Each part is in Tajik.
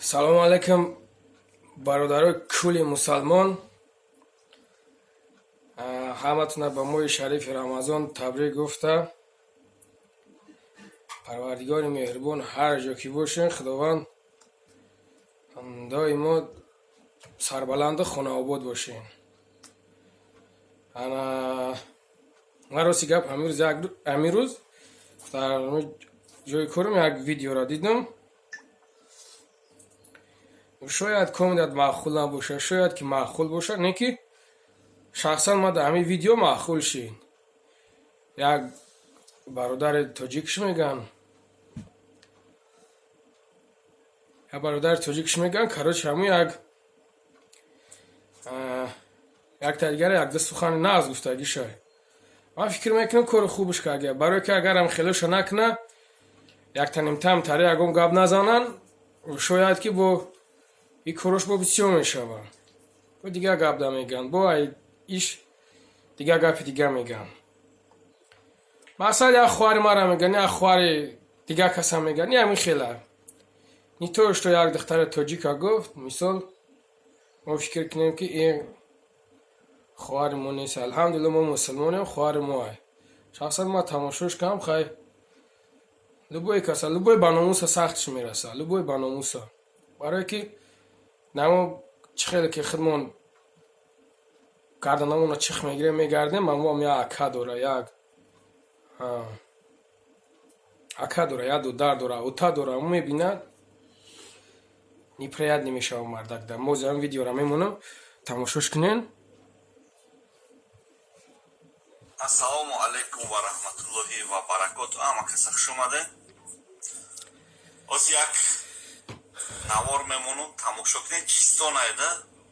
салому алейкум бародарои кули мусалмон, ҳаматона ба моҳи шарифи рамазон табрик гуфта. парвардигори меҳрубон ҳар ҷо ки бошен, худованд доимо сарбаланду хонаобод бошен. ман рости гап амирӯз дар ҷои корам як видеоро дидам. шояд комедият маъқул набошад, шояд ки маъқул бошад, не ки шахсан ман дар ҳамин видео маъқул шид. як бародари тоҷикш меган, короче ҳамун як тадигаре як даст сухани нағз гуфтагӣ шояд. ман фикр мекунам кори хубиш кард, барое ки агарам хелоша накунад, яктанимтам таре ягон гап назананд, шояд ки бо и корош бо бисёр мешавад. бо дигар гап да меган, бо иш дигар гапи дигар меган. масалан як хоҳари мара меган, як хоҳари дигар каса меган, ҳамин хела. Не то, что як духтари тоҷика гуфт, мисол мо фикр кунем ки ин хоҳари мо нест. алҳамдулилла мо мусулмонем, хоҳари моа. шахсан ман тамошош кардам, хай любой каса, любой ба номуса сахтиш мерасад, любой ба номуса. барое ки намо чӣ хеле ки худмон гарданамона чих мегирем мегардем, мамом як ака дора, як дудар дора, ута дора, мо мебинад неприятно мешава мардак. дар мози ҳам видеора мемонам, тамошош кунен. ассалому алейкум ва раҳматуллоҳи ва баракоту. амака сахшомаде оз як навор мемонам, тамошо кунед, чистонаеда.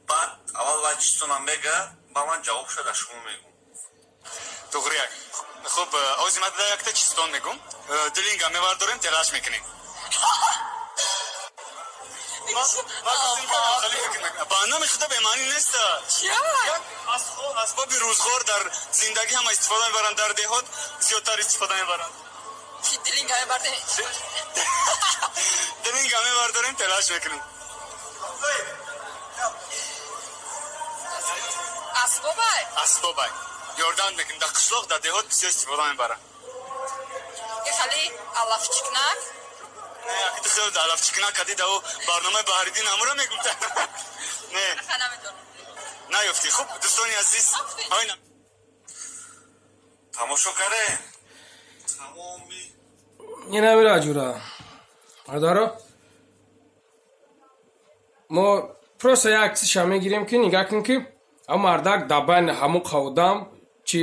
баъд аввал ва чистона мега, ба ман ҷавоб шуда шумо мегум. туғрияк хуб, озимат да якта чистон мегум. дилинга мевардорем, телаш мекунем. ба номи худо бемаънӣ нест. як асбоби рӯзгор дар зиндагӣ ҳама истифода мебаранд, дар деҳот зиёдтар истифода мебаранд. дилинга мевардорем, телаш мекунем. асбобай ёрдам мекунем. дар қишлоқ, дар деҳот бисёр истифода мебаранд. як хеле алафчикнак кади да барномаи баҳриддин амура мегуфта. не наёфтӣ. хуб дӯстони азиз, тамошо каре тамоми ин ҳамира ҷура бародаро, мо просто як чизша мегирем ки нигоҳ кун ки ҳам мардак дар байни ҳамун қавдам чи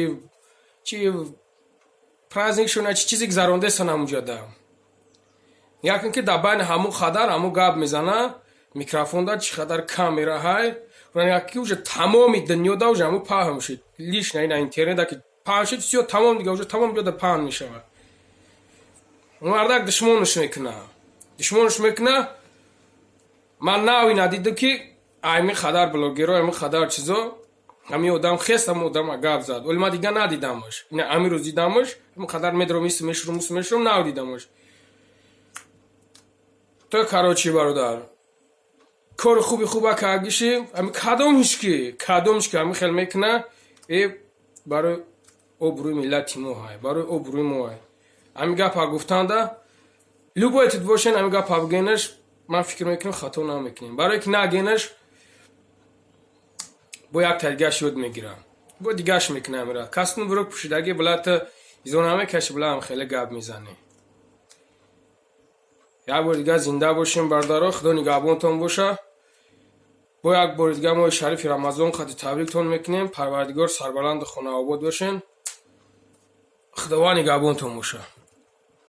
праздник шуна чи чизе гузарондесан ҳамунҷо да. нигоҳ кун ки дар байни ҳамун хадар ҳамун гап мезана, микрофонда чӣ қадар кам мераҳай, нигоҳ ки уже тамоми дунёда уже ҳамун паҳн шуд. лишна ина интернета ки паҳн шуд, всё тамом дига уже тамом ҷода паҳн мешавад. мардак душмонаш мекуна. ман нави надидам ки ҳамин хадар блогеро, ҳамин хадар чизо, ҳамин одам хест, ҳамин одам гап зад. вале ман дига надидамаш. ина амирӯз дидамаш, ҳамин хадар медром мешрум нав дидамаш. то короче бародар, кори хуба кардиши, ҳамин кадомиш ки ҳамин хел мекуна, барои обрӯи миллати мо ҳай, барои обрӯи мо ҳай. ҳамин гапа гуфтанда любой тут бошен, ҳамин гапа бигӯнаш, ман фикр мекунам хато намекунем. барое ки нагӯнаш бо як тадигаш ёд мегирам, бо дигаш мекунам. ҳамира касну биро пӯшидагӣ билата изо намекаши, била ҳам хеле гап мезанӣ. як бори дигар зинда бошем бародаро, худо нигаҳбонтон боша. бо як бори дигар моҳи шарифи рамазон хати табриктон мекунем. парвардигор сарбаланду хонаобод бошен. худованд нигаҳбонтон боша.